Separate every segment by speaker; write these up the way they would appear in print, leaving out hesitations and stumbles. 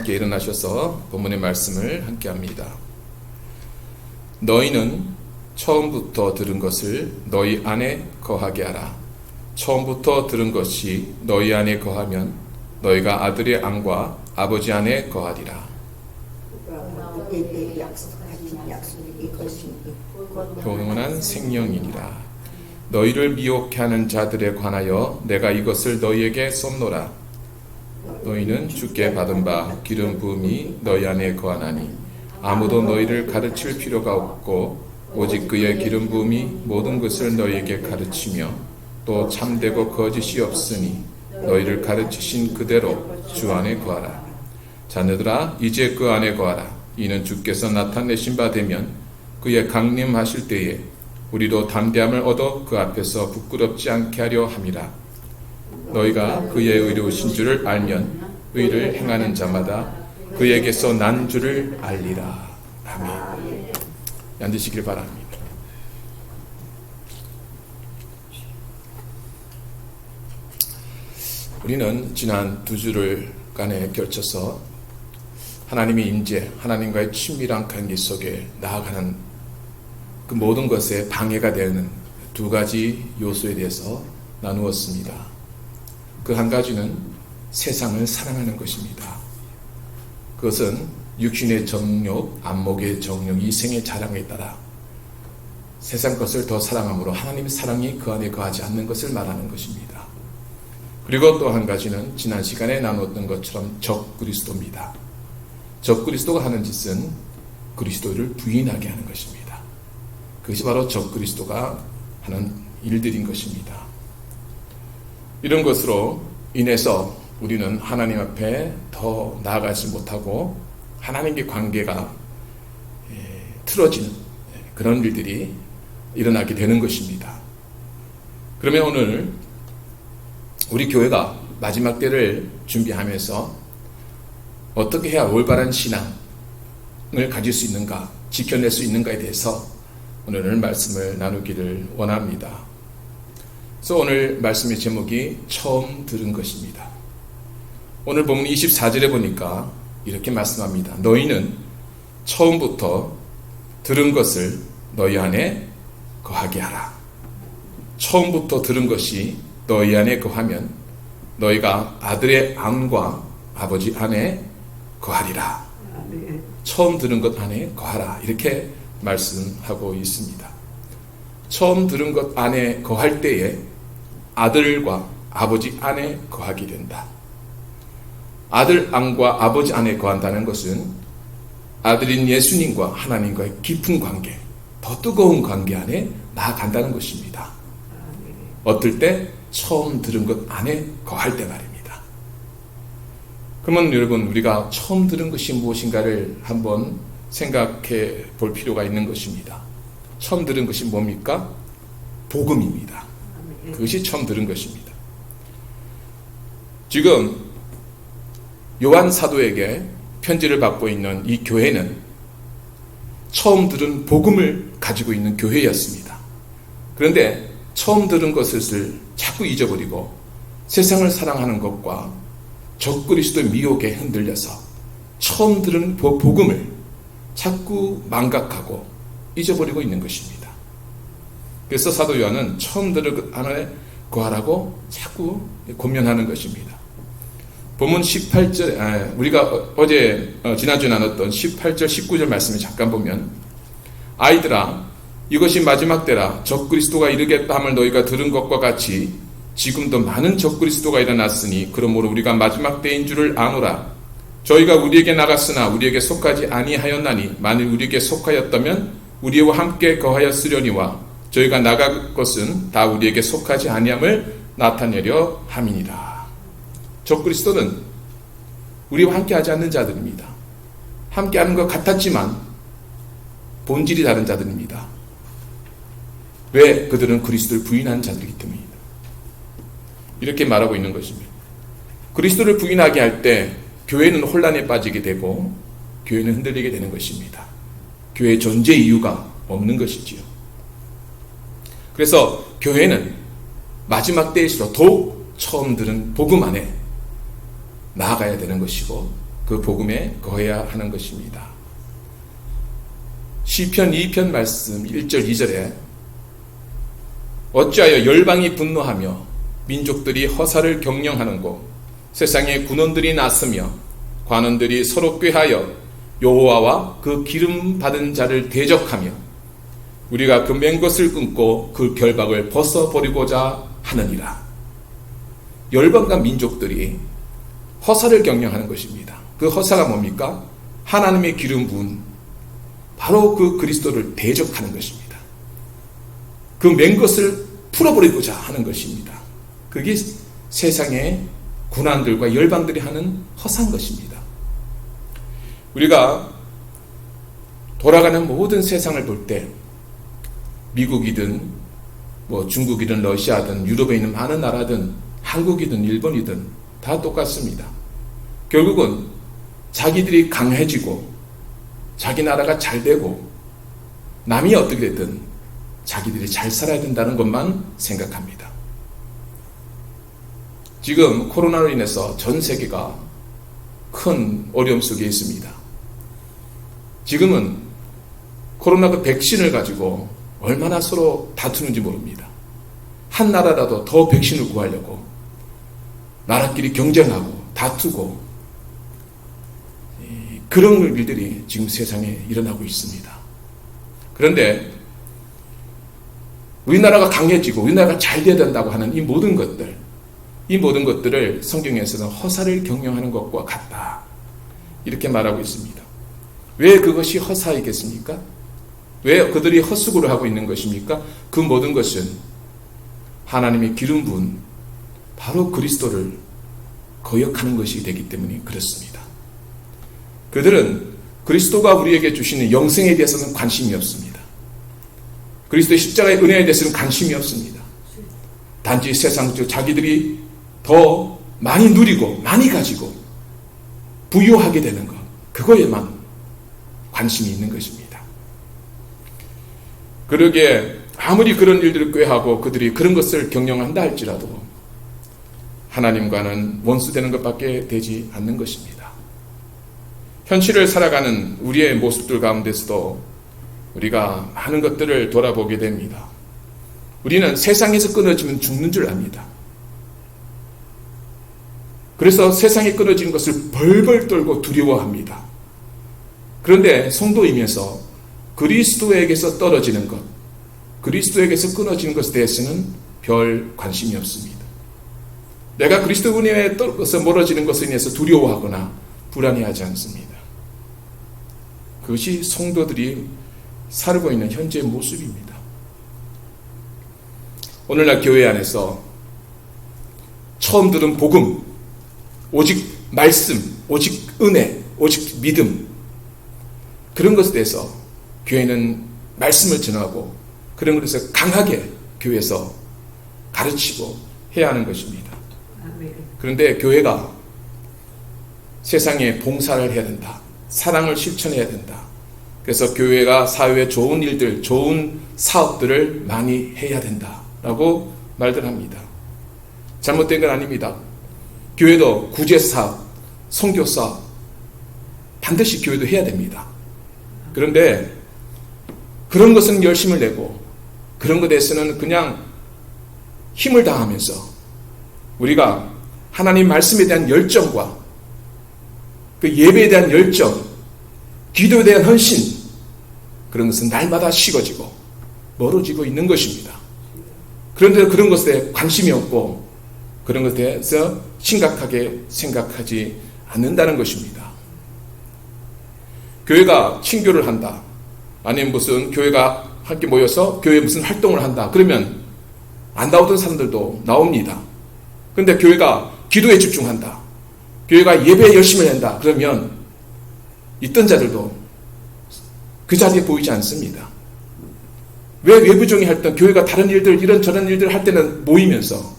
Speaker 1: 함께 일어나셔서 본문의 말씀을 함께 합니다. 너희는 처음부터 들은 것을 너희 안에 거하게 하라. 처음부터 들은 것이 너희 안에 거하면 너희가 아들의 안과 아버지 안에 거하리라. 영원한 생명이니라. 너희를 미혹해 하는 자들에 관하여 내가 이것을 너희에게 쏟노라. 너희는 주께 받은 바 기름 부음이 너희 안에 거하나니 아무도 너희를 가르칠 필요가 없고 오직 그의 기름 부음이 모든 것을 너희에게 가르치며 또 참되고 거짓이 없으니 너희를 가르치신 그대로 주 안에 거하라. 자녀들아 이제 그 안에 거하라. 이는 주께서 나타내신 바 되면 그의 강림하실 때에 우리도 담대함을 얻어 그 앞에서 부끄럽지 않게 하려 함이라. 너희가 그의 의로우신 줄을 알면 의를 행하는 자마다 그에게서 난 줄을 알리라. 아멘. 앉으시길 바랍니다. 우리는 지난 두 주간에 걸쳐서 하나님의 임재, 하나님과의 친밀한 관계 속에 나아가는 그 모든 것에 방해가 되는 두 가지 요소에 대해서 나누었습니다. 그 한 가지는 세상을 사랑하는 것입니다. 그것은 육신의 정욕, 안목의 정욕, 이생의 자랑에 따라 세상 것을 더 사랑함으로 하나님의 사랑이 그 안에 거하지 않는 것을 말하는 것입니다. 그리고 또 한 가지는 지난 시간에 나눴던 것처럼 적그리스도입니다. 적그리스도가 하는 짓은 그리스도를 부인하게 하는 것입니다. 그것이 바로 적그리스도가 하는 일들인 것입니다. 이런 것으로 인해서 우리는 하나님 앞에 더 나아가지 못하고 하나님의 관계가 틀어지는 그런 일들이 일어나게 되는 것입니다. 그러면 오늘 우리 교회가 마지막 때를 준비하면서 어떻게 해야 올바른 신앙을 가질 수 있는가, 지켜낼 수 있는가에 대해서 오늘은 말씀을 나누기를 원합니다. 그래서 오늘 말씀의 제목이 처음 들은 것입니다. 오늘 본문 24절에 보니까 이렇게 말씀합니다. 너희는 처음부터 들은 것을 너희 안에 거하게 하라. 처음부터 들은 것이 너희 안에 거하면 너희가 아들의 안과 아버지 안에 거하리라. 처음 들은 것 안에 거하라. 이렇게 말씀하고 있습니다. 처음 들은 것 안에 거할 때에 아들과 아버지 안에 거하게 된다. 아들 안과 아버지 안에 거한다는 것은 아들인 예수님과 하나님과의 깊은 관계, 더 뜨거운 관계 안에 나아간다는 것입니다. 어떨 때? 처음 들은 것 안에 거할 때 말입니다. 그러면 여러분, 우리가 처음 들은 것이 무엇인가를 한번 생각해 볼 필요가 있는 것입니다. 처음 들은 것이 뭡니까? 복음입니다. 그것이 처음 들은 것입니다. 지금 요한 사도에게 편지를 받고 있는 이 교회는 처음 들은 복음을 가지고 있는 교회였습니다. 그런데 처음 들은 것을 자꾸 잊어버리고 세상을 사랑하는 것과 적그리스도의 미혹에 흔들려서 처음 들은 복음을 자꾸 망각하고 잊어버리고 있는 것입니다. 그래서 사도 요한은 처음 들은 것 안에 거하라고 자꾸 권면하는 것입니다. 본문 18절, 우리가 어제 지난주에 나눴던 18절 19절 말씀을 잠깐 보면, 아이들아 이것이 마지막 때라. 적그리스도가 이르겠다 함을 너희가 들은 것과 같이 지금도 많은 적그리스도가 일어났으니 그러므로 우리가 마지막 때인 줄을 아노라. 저희가 우리에게 나갔으나 우리에게 속하지 아니하였나니 만일 우리에게 속하였다면 우리와 함께 거하였으려니와 저희가 나갈 것은 다 우리에게 속하지 아니함을 나타내려 함이니라. 적그리스도는 우리와 함께하지 않는 자들입니다. 함께하는 것 같았지만 본질이 다른 자들입니다. 왜? 그들은 그리스도를 부인한 자들이기 때문입니다. 이렇게 말하고 있는 것입니다. 그리스도를 부인하게 할 때 교회는 혼란에 빠지게 되고 교회는 흔들리게 되는 것입니다. 교회의 존재 이유가 없는 것이지요. 그래서 교회는 마지막 때일수록 더욱 처음 들은 복음 안에 나아가야 되는 것이고, 그 복음에 거해야 하는 것입니다. 시편 2편 말씀 1절 2절에 어찌하여 열방이 분노하며 민족들이 허사를 경영하는고 세상에 군원들이 났으며 관원들이 서로 꾀하여 여호와와 그 기름 받은 자를 대적하며 우리가 그 맨 것을 끊고 그 결박을 벗어버리고자 하느니라. 열방과 민족들이 허사를 경영하는 것입니다. 그 허사가 뭡니까? 하나님의 기름 부은 바로 그 그리스도를 대적하는 것입니다. 그 맨 것을 풀어버리고자 하는 것입니다. 그게 세상의 군왕들과 열방들이 하는 허사인 것입니다. 우리가 돌아가는 모든 세상을 볼 때 미국이든 중국이든 러시아든 유럽에 있는 많은 나라든 한국이든 일본이든 다 똑같습니다. 결국은 자기들이 강해지고 자기 나라가 잘 되고 남이 어떻게 됐든 자기들이 잘 살아야 된다는 것만 생각합니다. 지금 코로나로 인해서 전 세계가 큰 어려움 속에 있습니다. 지금은 코로나 그 백신을 가지고 얼마나 서로 다투는지 모릅니다. 한 나라라도 더 백신을 구하려고 나라끼리 경쟁하고 다투고 그런 일들이 지금 세상에 일어나고 있습니다. 그런데 우리나라가 강해지고 우리나라가 잘 돼야 된다고 하는 이 모든 것들을 성경에서는 허사를 경영하는 것과 같다. 이렇게 말하고 있습니다. 왜 그것이 허사이겠습니까? 왜 그들이 헛수고를 하고 있는 것입니까? 그 모든 것은 하나님의 기름 부은 바로 그리스도를 거역하는 것이 되기 때문에 그렇습니다. 그들은 그리스도가 우리에게 주시는 영생에 대해서는 관심이 없습니다. 그리스도의 십자가의 은혜에 대해서는 관심이 없습니다. 단지 세상적 자기들이 더 많이 누리고 많이 가지고 부유하게 되는 것, 그거에만 관심이 있는 것입니다. 그러기에 아무리 그런 일들을 꾀하고 그들이 그런 것을 경영한다 할지라도 하나님과는 원수되는 것밖에 되지 않는 것입니다. 현실을 살아가는 우리의 모습들 가운데서도 우리가 많은 것들을 돌아보게 됩니다. 우리는 세상에서 끊어지면 죽는 줄 압니다. 그래서 세상에 끊어지는 것을 벌벌 떨고 두려워합니다. 그런데 성도이면서 그리스도에게서 떨어지는 것, 그리스도에게서 끊어지는 것에 대해서는 별 관심이 없습니다. 내가 그리스도 은혜에 떨어져서 멀어지는 것에 인해서 두려워하거나 불안해하지 않습니다. 그것이 성도들이 살고 있는 현재의 모습입니다. 오늘날 교회 안에서 처음 들은 복음, 오직 말씀, 오직 은혜, 오직 믿음, 그런 것에 대해서 교회는 말씀을 전하고 그런 것에서 강하게 교회에서 가르치고 해야 하는 것입니다. 그런데 교회가 세상에 봉사를 해야 된다. 사랑을 실천해야 된다. 그래서 교회가 사회에 좋은 일들, 좋은 사업들을 많이 해야 된다라고 말들 합니다. 잘못된 건 아닙니다. 교회도 구제사업, 선교사업 반드시 교회도 해야 됩니다. 그런데 그런 것은 열심을 내고 그런 것에 대해서는 그냥 힘을 다하면서 우리가 하나님 말씀에 대한 열정과 그 예배에 대한 열정, 기도에 대한 헌신, 그런 것은 날마다 식어지고 멀어지고 있는 것입니다. 그런데 그런 것에 관심이 없고 그런 것에 대해서 심각하게 생각하지 않는다는 것입니다. 교회가 친교를 한다. 아니면 무슨 교회가 함께 모여서 교회에 무슨 활동을 한다. 그러면 안 나오던 사람들도 나옵니다. 그런데 교회가 기도에 집중한다. 교회가 예배에 열심히 한다. 그러면 있던 자들도 그 자리에 보이지 않습니다. 왜 외부적인 활동, 교회가 다른 일들, 이런저런 일들 할 때는 모이면서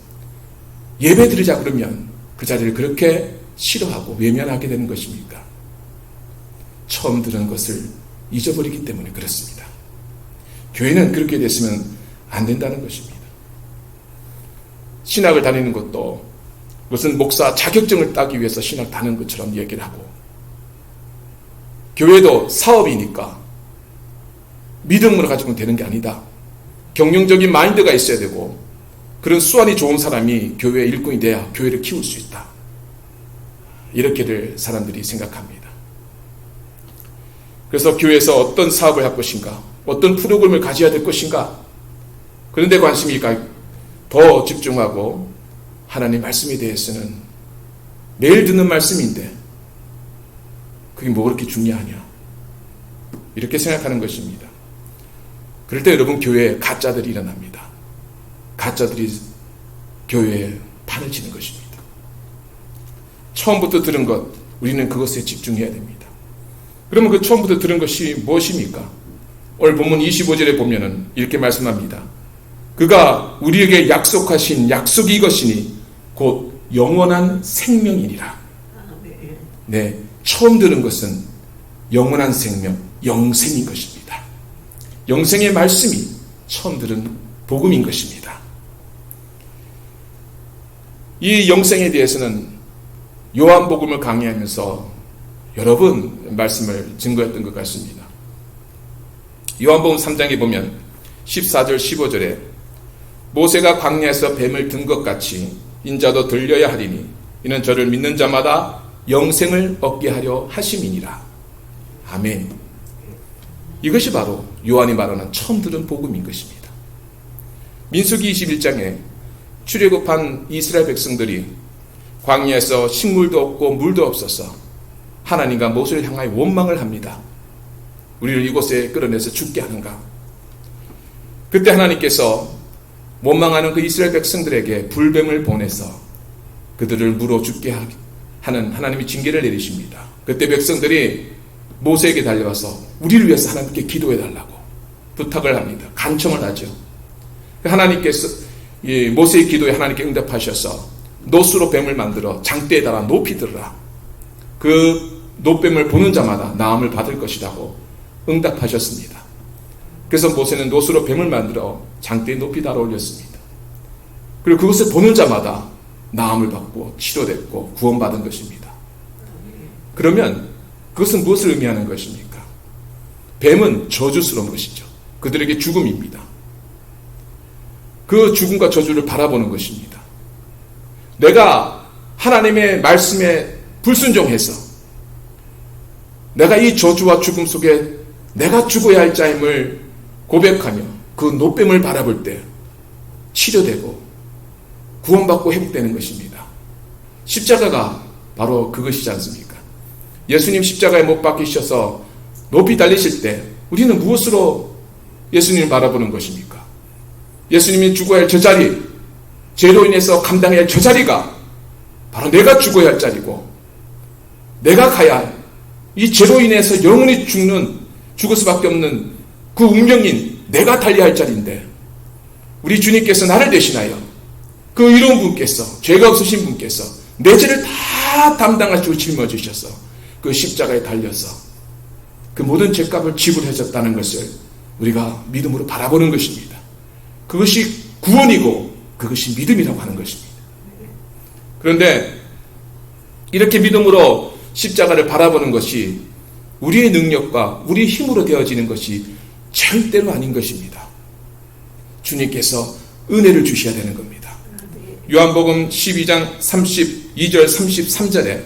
Speaker 1: 예배 드리자 그러면 그 자리를 그렇게 싫어하고 외면하게 되는 것입니까? 처음 들은 것을 잊어버리기 때문에 그렇습니다. 교회는 그렇게 됐으면 안 된다는 것입니다. 신학을 다니는 것도 무슨 목사 자격증을 따기 위해서 신학 다니는 것처럼 얘기를 하고 교회도 사업이니까 믿음으로 가지고는 되는 게 아니다. 경영적인 마인드가 있어야 되고 그런 수완이 좋은 사람이 교회의 일꾼이 돼야 교회를 키울 수 있다. 이렇게들 사람들이 생각합니다. 그래서 교회에서 어떤 사업을 할 것인가, 어떤 프로그램을 가져야 될 것인가, 그런 데 관심이 더 집중하고 하나님 말씀에 대해서는 매일 듣는 말씀인데 그게 뭐 그렇게 중요하냐, 이렇게 생각하는 것입니다. 그럴 때 여러분, 교회에 가짜들이 일어납니다. 가짜들이 교회에 판을 치는 것입니다. 처음부터 들은 것, 우리는 그것에 집중해야 됩니다. 그러면 그 처음부터 들은 것이 무엇입니까? 오늘 본문 25절에 보면은 이렇게 말씀합니다. 그가 우리에게 약속하신 약속이 이것이니 곧 영원한 생명이니라. 네, 처음 들은 것은 영원한 생명, 영생인 것입니다. 영생의 말씀이 처음 들은 복음인 것입니다. 이 영생에 대해서는 요한복음을 강의하면서 여러 번 말씀을 증거했던 것 같습니다. 요한복음 3장에 보면 14절 15절에 모세가 광야에서 뱀을 든 것 같이 인자도 들려야 하리니 이는 저를 믿는 자마다 영생을 얻게 하려 하심이니라. 아멘. 이것이 바로 요한이 말하는 처음 들은 복음인 것입니다. 민수기 21장에 출애굽한 이스라엘 백성들이 광야에서 식물도 없고 물도 없어서 하나님과 모세를 향하여 원망을 합니다. 우리를 이곳에 끌어내서 죽게 하는가. 그때 하나님께서 원망하는 그 이스라엘 백성들에게 불뱀을 보내서 그들을 물어 죽게 하는 하나님의 징계를 내리십니다. 그때 백성들이 모세에게 달려와서 우리를 위해서 하나님께 기도해달라고 부탁을 합니다. 간청을 하죠. 하나님께서 모세의 기도에 하나님께 응답하셔서 노수로 뱀을 만들어 장대에 달아 높이 들으라. 그 노뱀을 보는 자마다 나음을 받을 것이라고 응답하셨습니다. 그래서 모세는 노수로 뱀을 만들어 장대에 높이 달아 올렸습니다. 그리고 그것을 보는 자마다 나음을 받고 치료됐고 구원받은 것입니다. 그러면 그것은 무엇을 의미하는 것입니까? 뱀은 저주스러운 것이죠. 그들에게 죽음입니다. 그 죽음과 저주를 바라보는 것입니다. 내가 하나님의 말씀에 불순종해서 내가 이 저주와 죽음 속에 내가 죽어야 할 자임을 고백하며 그 노뱀을 바라볼 때 치료되고 구원받고 회복되는 것입니다. 십자가가 바로 그것이지 않습니까? 예수님 십자가에 못 박히셔서 높이 달리실 때 우리는 무엇으로 예수님을 바라보는 것입니까? 예수님이 죽어야 할 저 자리, 죄로 인해서 감당해야 할 저 자리가 바로 내가 죽어야 할 자리고 내가 가야 할 이 죄로 인해서 영원히 죽을 수밖에 없는 그 운명인 내가 달려야 할 자리인데 우리 주님께서 나를 대신하여 그 의로운 분께서 죄가 없으신 분께서 내 죄를 다 담당하시고 짊어지셔서 그 십자가에 달려서 그 모든 죄값을 지불하셨다는 것을 우리가 믿음으로 바라보는 것입니다. 그것이 구원이고 그것이 믿음이라고 하는 것입니다. 그런데 이렇게 믿음으로 십자가를 바라보는 것이 우리의 능력과 우리의 힘으로 되어지는 것이 절대로 아닌 것입니다. 주님께서 은혜를 주셔야 되는 겁니다. 요한복음 12장 32절 33절에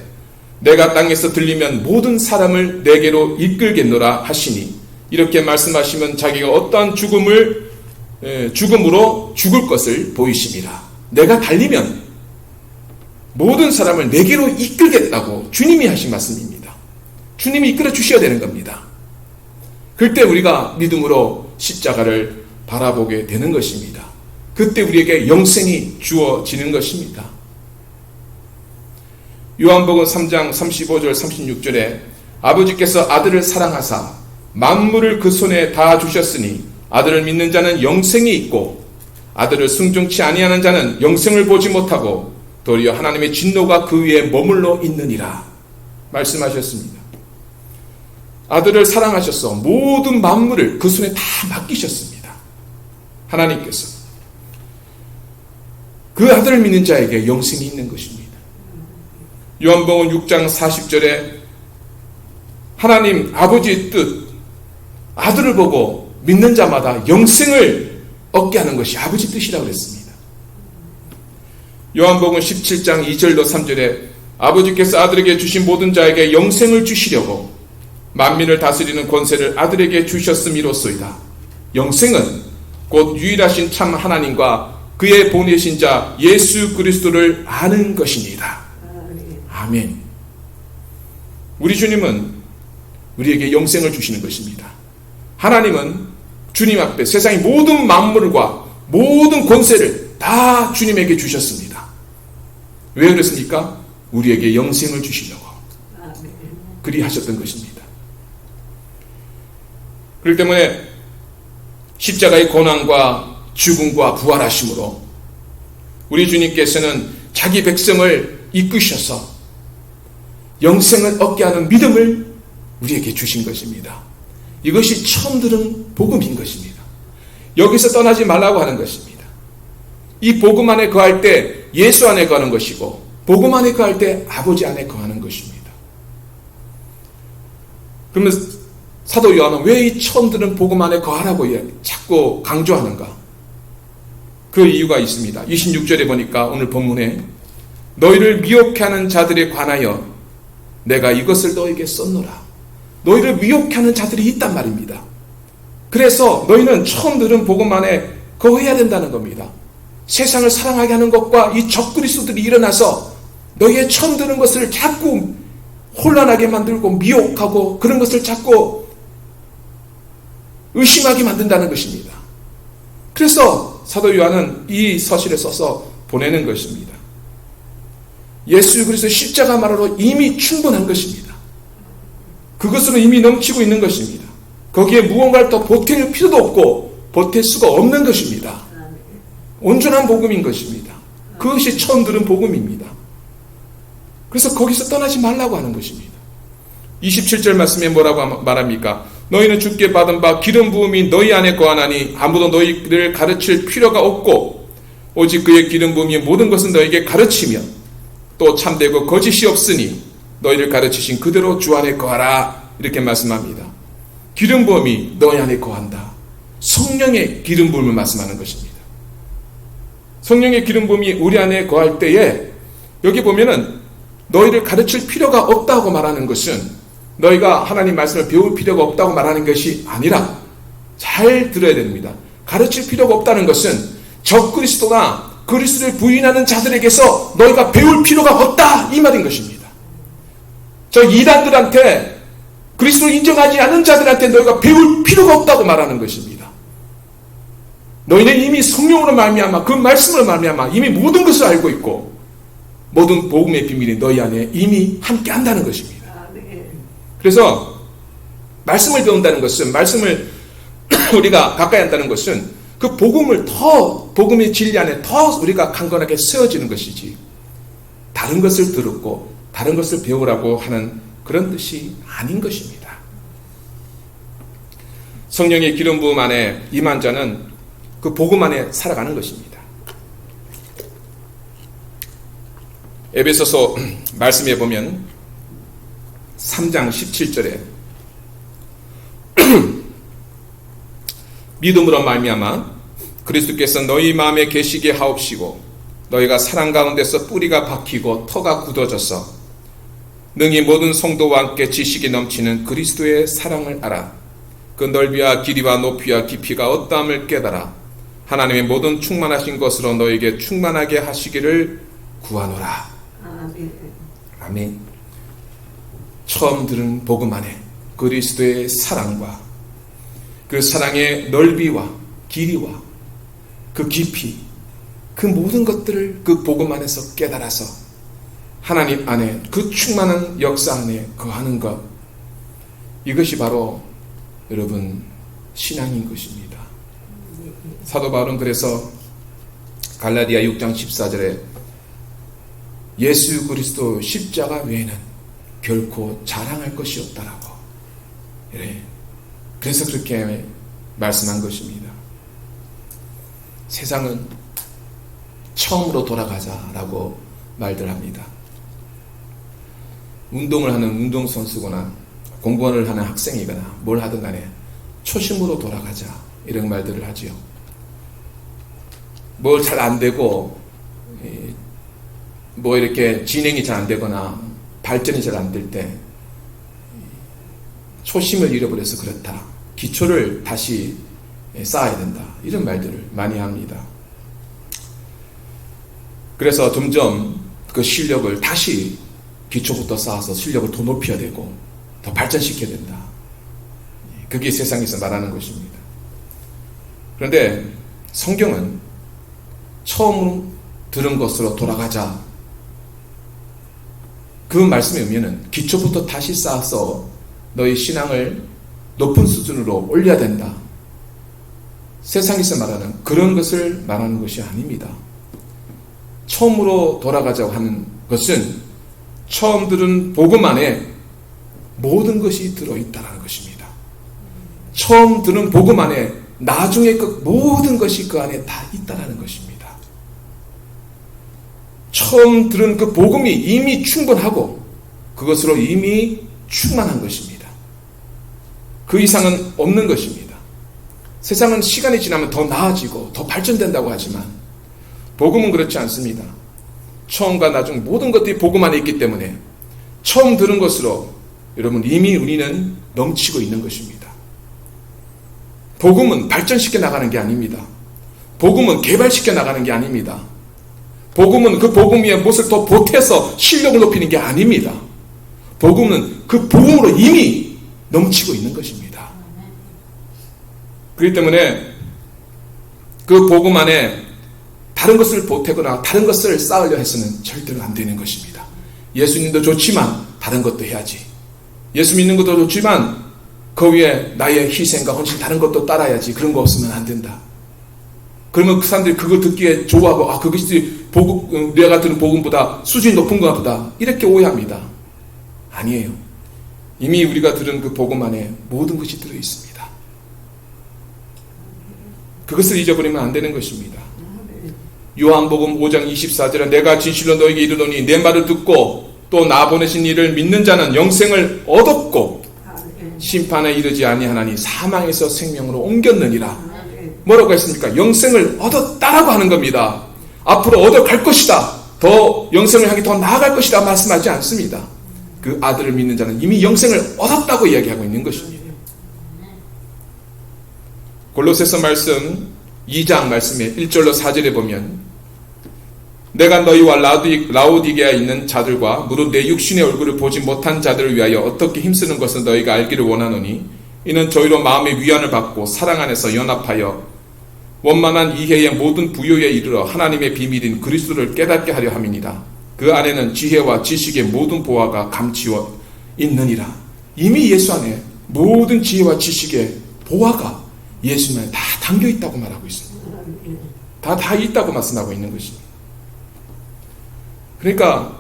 Speaker 1: 내가 땅에서 들리면 모든 사람을 내게로 이끌겠노라 하시니 이렇게 말씀하시면 자기가 어떠한 죽음으로 죽을 것을 보이심이라. 내가 달리면 모든 사람을 내게로 이끌겠다고 주님이 하신 말씀입니다. 주님이 이끌어 주셔야 되는 겁니다. 그때 우리가 믿음으로 십자가를 바라보게 되는 것입니다. 그때 우리에게 영생이 주어지는 것입니다. 요한복음 3장 35절 36절에 아버지께서 아들을 사랑하사 만물을 그 손에 다 주셨으니 아들을 믿는 자는 영생이 있고 아들을 순종치 아니하는 자는 영생을 보지 못하고 도리어 하나님의 진노가 그 위에 머물러 있느니라 말씀하셨습니다. 아들을 사랑하셔서 모든 만물을 그 손에 다 맡기셨습니다. 하나님께서 그 아들을 믿는 자에게 영생이 있는 것입니다. 요한복음 6장 40절에 하나님 아버지의 뜻, 아들을 보고 믿는 자마다 영생을 얻게 하는 것이 아버지 뜻이라고 그랬습니다. 요한복음 17장 2절로 3절에 아버지께서 아들에게 주신 모든 자에게 영생을 주시려고 만민을 다스리는 권세를 아들에게 주셨음이로소이다. 영생은 곧 유일하신 참 하나님과 그의 보내신 자 예수 그리스도를 아는 것입니다. 아멘. 우리 주님은 우리에게 영생을 주시는 것입니다. 하나님은 주님 앞에 세상의 모든 만물과 모든 권세를 다 주님에게 주셨습니다. 왜 그랬습니까? 우리에게 영생을 주시려고 그리 하셨던 것입니다. 그렇기 때문에 십자가의 고난과 죽음과 부활하심으로 우리 주님께서는 자기 백성을 이끄셔서 영생을 얻게 하는 믿음을 우리에게 주신 것입니다. 이것이 처음 들은 복음인 것입니다. 여기서 떠나지 말라고 하는 것입니다. 이 복음 안에 거할 때 예수 안에 거하는 것이고 복음 안에 거할 때 아버지 안에 거하는 것입니다. 그러면 사도 요한은 왜 이 처음 들은 복음 안에 거하라고 자꾸 강조하는가? 그 이유가 있습니다. 26절에 보니까 오늘 본문에 너희를 미혹해 하는 자들에 관하여 내가 이것을 너에게 썼노라. 너희를 미혹해 하는 자들이 있단 말입니다. 그래서 너희는 처음 들은 복음 안에 거해야 된다는 겁니다. 세상을 사랑하게 하는 것과 이 적그리스도들이 일어나서 너희의 처음 들은 것을 자꾸 혼란하게 만들고 미혹하고 그런 것을 자꾸 의심하게 만든다는 것입니다. 그래서 사도 요한은 이 서신을 써서 보내는 것입니다. 예수 그리스도 십자가만으로 이미 충분한 것입니다. 그것으로 이미 넘치고 있는 것입니다. 거기에 무언가를 더 보탤 필요도 없고 보탤 수가 없는 것입니다. 온전한 복음인 것입니다. 그것이 처음 들은 복음입니다. 그래서 거기서 떠나지 말라고 하는 것입니다. 27절 말씀에 뭐라고 말합니까? 너희는 주께 받은 바 기름 부음이 너희 안에 거하나니 아무도 너희를 가르칠 필요가 없고 오직 그의 기름 부음이 모든 것은 너희에게 가르치며 또 참되고 거짓이 없으니 너희를 가르치신 그대로 주 안에 거하라. 이렇게 말씀합니다. 기름 부음이 너희 안에 거한다. 성령의 기름 부음을 말씀하는 것입니다. 성령의 기름 부음이 우리 안에 거할 때에 여기 보면은 너희를 가르칠 필요가 없다고 말하는 것은 너희가 하나님 말씀을 배울 필요가 없다고 말하는 것이 아니라 잘 들어야 됩니다. 가르칠 필요가 없다는 것은 적그리스도나 그리스도를 부인하는 자들에게서 너희가 배울 필요가 없다 이 말인 것입니다. 저 이단들한테 그리스도를 인정하지 않는 자들한테 너희가 배울 필요가 없다고 말하는 것입니다. 너희는 이미 성령으로 말미암아 그 말씀으로 말미암아 이미 모든 것을 알고 있고 모든 복음의 비밀이 너희 안에 이미 함께 한다는 것입니다. 그래서 말씀을 배운다는 것은 말씀을 우리가 가까이 한다는 것은 그 복음을 더 복음의 진리 안에 더 우리가 강건하게 세워지는 것이지 다른 것을 들었고 다른 것을 배우라고 하는 그런 뜻이 아닌 것입니다. 성령의 기름 부음 안에 임한 자는 그 복음 안에 살아가는 것입니다. 에베소서 말씀에 보면 3장 17절에 믿음으로 말미암아 그리스도께서 너희 마음에 계시게 하옵시고 너희가 사랑 가운데서 뿌리가 박히고 터가 굳어져서 능히 모든 성도와 함께 지식이 넘치는 그리스도의 사랑을 알아 그 넓이와 길이와 높이와 깊이가 어떠함을 깨달아 하나님의 모든 충만하신 것으로 너에게 충만하게 하시기를 구하노라. 아멘. 처음 들은 복음 안에 그리스도의 사랑과 그 사랑의 넓이와 길이와 그 깊이 그 모든 것들을 그 복음 안에서 깨달아서 하나님 안에 그 충만한 역사 안에 거하는 것 이것이 바로 여러분 신앙인 것입니다. 사도 바울은 그래서 갈라디아 6장 14절에 예수 그리스도 십자가 외에는 결코 자랑할 것이 없다라고 그래서 그렇게 말씀한 것입니다. 세상은 처음으로 돌아가자라고 말들 합니다. 운동을 하는 운동선수거나 공부를 하는 학생이거나 뭘 하든 간에 초심으로 돌아가자 이런 말들을 하지요. 뭘 잘 안 되고 뭐 이렇게 진행이 잘 안 되거나 발전이 잘 안 될 때 초심을 잃어버려서 그렇다. 기초를 다시 쌓아야 된다. 이런 말들을 많이 합니다. 그래서 점점 그 실력을 다시 기초부터 쌓아서 실력을 더 높여야 되고 더 발전시켜야 된다. 그게 세상에서 말하는 것입니다. 그런데 성경은 처음 들은 것으로 돌아가자. 그 말씀의 의미는 기초부터 다시 쌓아서 너의 신앙을 높은 수준으로 올려야 된다. 세상에서 말하는 그런 것을 말하는 것이 아닙니다. 처음으로 돌아가자고 하는 것은 처음 들은 복음 안에 모든 것이 들어있다는 것입니다. 처음 들은 복음 안에 나중에 그 모든 것이 그 안에 다 있다는 것입니다. 처음 들은 그 복음이 이미 충분하고 그것으로 이미 충만한 것입니다. 그 이상은 없는 것입니다. 세상은 시간이 지나면 더 나아지고 더 발전된다고 하지만 복음은 그렇지 않습니다. 처음과 나중 모든 것들이 복음 안에 있기 때문에 처음 들은 것으로 여러분 이미 우리는 넘치고 있는 것입니다. 복음은 발전시켜 나가는 게 아닙니다. 복음은 개발시켜 나가는 게 아닙니다. 복음은 그 복음 위에 무엇을 더 보태서 실력을 높이는 게 아닙니다. 복음은 그 복음으로 이미 넘치고 있는 것입니다. 그렇기 때문에 그 복음 안에 다른 것을 보태거나 다른 것을 쌓으려 해서는 절대로 안 되는 것입니다. 예수님도 좋지만 다른 것도 해야지. 예수 믿는 것도 좋지만 그 위에 나의 희생과 헌신 다른 것도 따라야지. 그런 거 없으면 안 된다. 그러면 그 사람들이 그거 듣기에 좋아하고 그것이 내가 들은 복음보다 수준이 높은가 보다 이렇게 오해합니다. 아니에요. 이미 우리가 들은 그 복음 안에 모든 것이 들어있습니다. 그것을 잊어버리면 안 되는 것입니다. 요한복음 5장 24절에 내가 진실로 너에게 이르노니 내 말을 듣고 또 나 보내신 이를 믿는 자는 영생을 얻었고 심판에 이르지 아니하나니 사망에서 생명으로 옮겼느니라. 뭐라고 했습니까? 영생을 얻었다라고 하는 겁니다. 앞으로 얻어갈 것이다. 더 영생을 향해 더 나아갈 것이다 말씀하지 않습니다. 그 아들을 믿는 자는 이미 영생을 얻었다고 이야기하고 있는 것입니다. 골로새서 말씀 2장 말씀에 1절로 4절에 보면 내가 너희와 라오디게아에 있는 자들과 무릇 내 육신의 얼굴을 보지 못한 자들을 위하여 어떻게 힘쓰는 것을 너희가 알기를 원하노니 이는 저희로 마음의 위안을 받고 사랑 안에서 연합하여 원만한 이해의 모든 부요에 이르러 하나님의 비밀인 그리스도를 깨닫게 하려 함이니라. 그 안에는 지혜와 지식의 모든 보화가 감추어 있느니라. 이미 예수 안에 모든 지혜와 지식의 보화가 예수 안에 다 담겨 있다고 말하고 있습니다. 다 있다고 말씀하고 있는 것입니다. 그러니까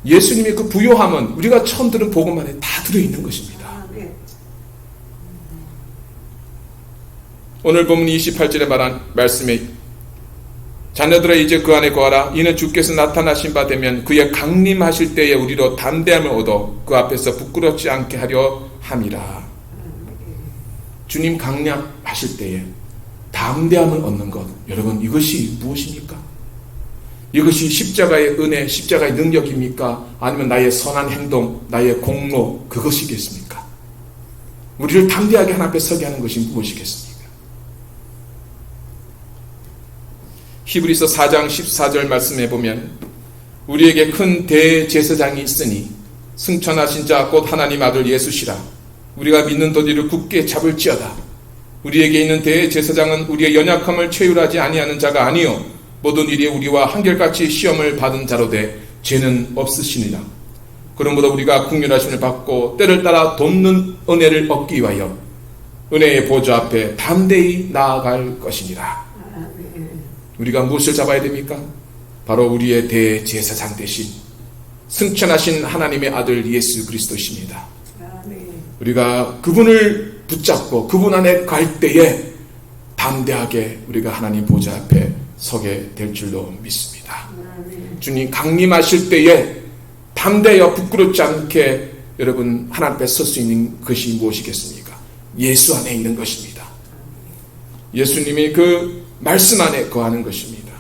Speaker 1: 예수님의 그 부요함은 우리가 처음 들은 복음 안에 다 들어있는 것입니다. 오늘 본문 28절에 말한 말씀에 자녀들아 이제 그 안에 거하라. 이는 주께서 나타나신 바 되면 그의 강림하실 때에 우리로 담대함을 얻어 그 앞에서 부끄럽지 않게 하려 함이라. 주님 강림하실 때에 담대함을 얻는 것, 여러분 이것이 무엇입니까? 이것이 십자가의 은혜, 십자가의 능력입니까? 아니면 나의 선한 행동, 나의 공로 그것이겠습니까? 우리를 담대하게 하나님 앞에 서게 하는 것이 무엇이겠습니까? 히브리서 4장 14절 말씀해 보면 우리에게 큰 대제사장이 있으니 승천하신 자 곧 하나님 아들 예수시라. 우리가 믿는 도리를 굳게 잡을지어다. 우리에게 있는 대제사장은 우리의 연약함을 체휼하지 아니하는 자가 아니요 모든 일에 우리와 한결같이 시험을 받은 자로 돼 죄는 없으시니라. 그러므로 우리가 긍휼하심을 받고 때를 따라 돕는 은혜를 얻기 위하여 은혜의 보좌 앞에 담대히 나아갈 것이니라. 우리가 무엇을 잡아야 됩니까? 바로 우리의 대제사장 되신 승천하신 하나님의 아들 예수 그리스도십니다. 우리가 그분을 붙잡고 그분 안에 갈 때에 담대하게 우리가 하나님 보좌 앞에 서게 될 줄로 믿습니다. 주님 강림하실 때에 담대하여 부끄럽지 않게 여러분 하나님 앞에 설 수 있는 것이 무엇이겠습니까? 예수 안에 있는 것입니다. 예수님이 그 말씀 안에 거하는 것입니다.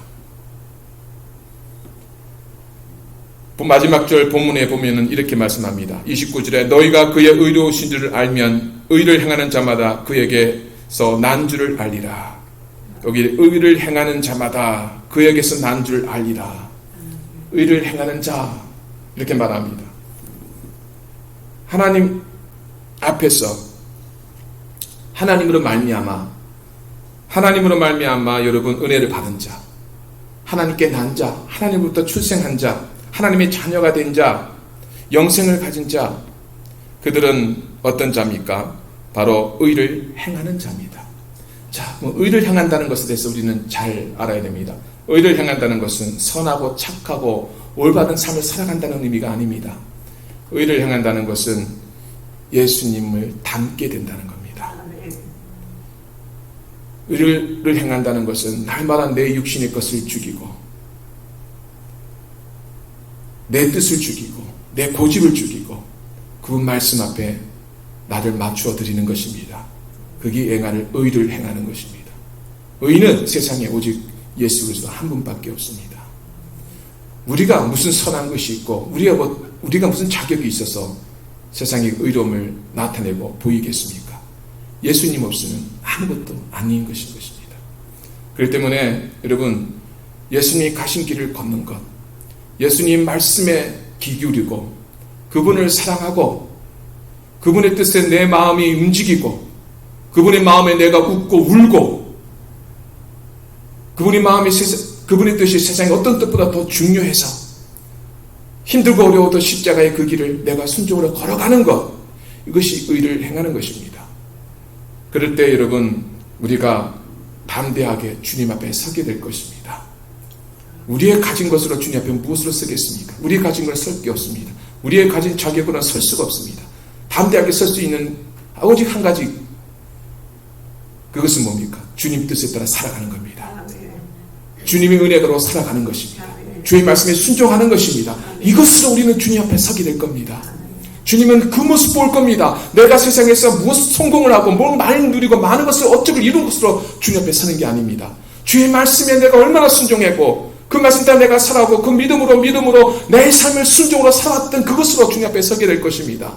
Speaker 1: 마지막 절 본문에 보면은 이렇게 말씀합니다. 29절에 너희가 그의 의로우신 줄을 알면 의를 행하는 자마다 그에게서 난 줄을 알리라. 여기 의를 행하는 자마다 그에게서 난 줄 알리라. 의를 행하는 자 이렇게 말합니다. 하나님 앞에서 하나님으로 말미암아 여러분 은혜를 받은 자, 하나님께 난 자, 하나님으로부터 출생한 자, 하나님의 자녀가 된 자, 영생을 가진 자, 그들은 어떤 자입니까? 바로 의를 행하는 자입니다. 자, 의를 행한다는 것에 대해서 우리는 잘 알아야 됩니다. 의를 행한다는 것은 선하고 착하고 올바른 삶을 살아간다는 의미가 아닙니다. 의를 행한다는 것은 예수님을 닮게 된다는 겁니다. 의를 행한다는 것은 날마다 내 육신의 것을 죽이고 내 뜻을 죽이고 내 고집을 죽이고 그분 말씀 앞에 나를 맞추어 드리는 것입니다. 그게 의를 행하는 것입니다. 의는 세상에 오직 예수 그리스도 한 분밖에 없습니다. 우리가 무슨 선한 것이 있고 우리가 무슨 자격이 있어서 세상의 의로움을 나타내고 보이겠습니까? 예수님 없이는 아무것도 아닌 것인 것입니다. 그렇기 때문에 여러분 예수님이 가신 길을 걷는 것, 예수님 말씀에 귀 기울이고 그분을 사랑하고 그분의 뜻에 내 마음이 움직이고 그분의 마음에 내가 웃고 울고 그분의 뜻이 세상의 어떤 뜻보다 더 중요해서 힘들고 어려워도 십자가의 그 길을 내가 순종으로 걸어가는 것, 이것이 의를 행하는 것입니다. 그럴 때 여러분 우리가 담대하게 주님 앞에 서게 될 것입니다. 우리의 가진 것으로 주님 앞에 무엇으로 서겠습니까? 우리의 가진 걸 설 게 없습니다. 우리의 가진 자격으로는 설 수가 없습니다. 담대하게 설 수 있는 오직 한 가지, 그것은 뭡니까? 주님 뜻에 따라 살아가는 겁니다. 주님의 은혜대로 살아가는 것입니다. 주의 말씀에 순종하는 것입니다. 이것으로 우리는 주님 앞에 서게 될 겁니다. 주님은 그 모습 볼 겁니다. 내가 세상에서 무엇 성공을 하고 뭘 많이 누리고 많은 것을 어쩌고 이룬 것으로 주님 앞에 서는 게 아닙니다. 주의 말씀에 내가 얼마나 순종하고 그 말씀 따라 내가 살아오고 그 믿음으로 내 삶을 순종으로 살았던 그것으로 주님 앞에 서게 될 것입니다.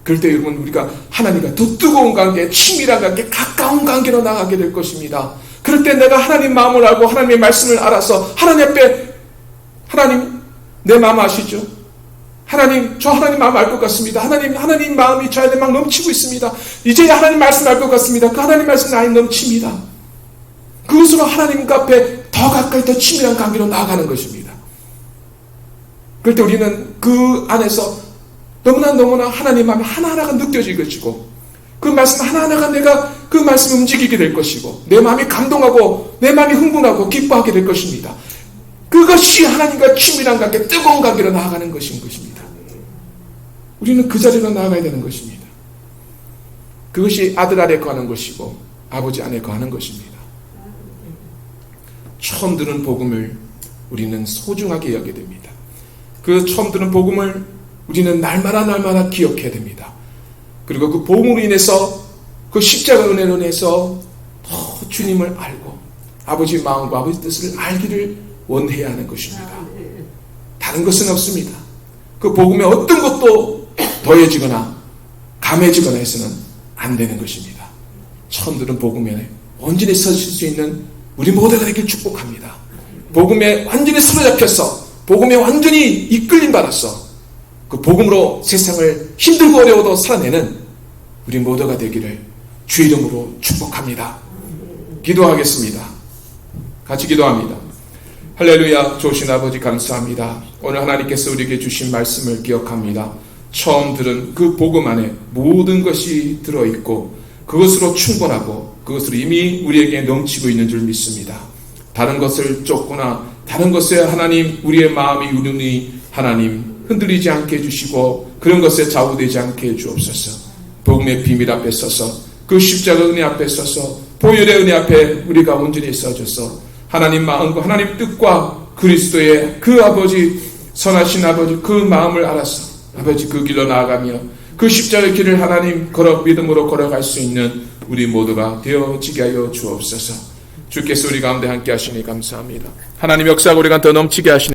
Speaker 1: 그럴 때 여러분 우리가 하나님과 더 뜨거운 관계, 친밀한 관계, 가까운 관계로 나가게 될 것입니다. 그럴 때 내가 하나님 마음을 알고 하나님의 말씀을 알아서 하나님 앞에 하나님 내 마음 아시죠? 하나님 저 하나님 마음 알 것 같습니다. 하나님 마음이 저 안에 막 넘치고 있습니다. 이제 하나님 말씀 알 것 같습니다. 그 하나님 말씀 나에 넘칩니다. 그것으로 하나님 앞에 더 가까이 더 친밀한 관계로 나아가는 것입니다. 그럴 때 우리는 그 안에서 너무나 하나님 마음이 하나하나가 느껴질 것이고 그 말씀 하나하나가 내가 그 말씀을 움직이게 될 것이고 내 마음이 감동하고 내 마음이 흥분하고 기뻐하게 될 것입니다. 그것이 하나님과 친밀한 관계, 뜨거운 관계로 나아가는 것인 것입니다. 우리는 그 자리로 나아가야 되는 것입니다. 그것이 아들 안에 거하는 것이고 아버지 안에 거하는 것입니다. 처음 들은 복음을 우리는 소중하게 여겨야 됩니다. 그 처음 들은 복음을 우리는 날마다 기억해야 됩니다. 그리고 그 복음으로 인해서 그 십자가 은혜로 인해서 더 주님을 알고 아버지 마음과 아버지 뜻을 알기를 원해야 하는 것입니다. 다른 것은 없습니다. 그 복음에 어떤 것도 더해지거나 감해지거나 해서는 안 되는 것입니다. 처음 들은 복음에 온전히 서실 수 있는 우리 모두가 되길 축복합니다. 복음에 완전히 사로잡혀서 복음에 완전히 이끌림 받아서 그 복음으로 세상을 힘들고 어려워도 살아내는 우리 모두가 되기를 주 이름으로 축복합니다. 기도하겠습니다. 같이 기도합니다. 할렐루야. 좋으신 아버지 감사합니다. 오늘 하나님께서 우리에게 주신 말씀을 기억합니다. 처음 들은 그 복음 안에 모든 것이 들어있고 그것으로 충분하고 그것으로 이미 우리에게 넘치고 있는 줄 믿습니다. 다른 것을 쫓거나 다른 것에 하나님 우리의 마음이 우르니 하나님 흔들리지 않게 해주시고 그런 것에 좌우되지 않게 해주옵소서. 복음의 비밀 앞에 서서 그 십자가 은혜 앞에 서서 보혈의 은혜 앞에 우리가 온전히 서져서 하나님 마음과 하나님 뜻과 그리스도의 그 아버지 선하신 아버지 그 마음을 알아서 아버지 그 길로 나아가며 그 십자가의 길을 하나님 믿음으로 걸어갈 수 있는 우리 모두가 되어지게 하여 주옵소서. 주께서 우리 가운데 함께 하시니 감사합니다. 하나님 역사가 우리가 더 넘치게 하시니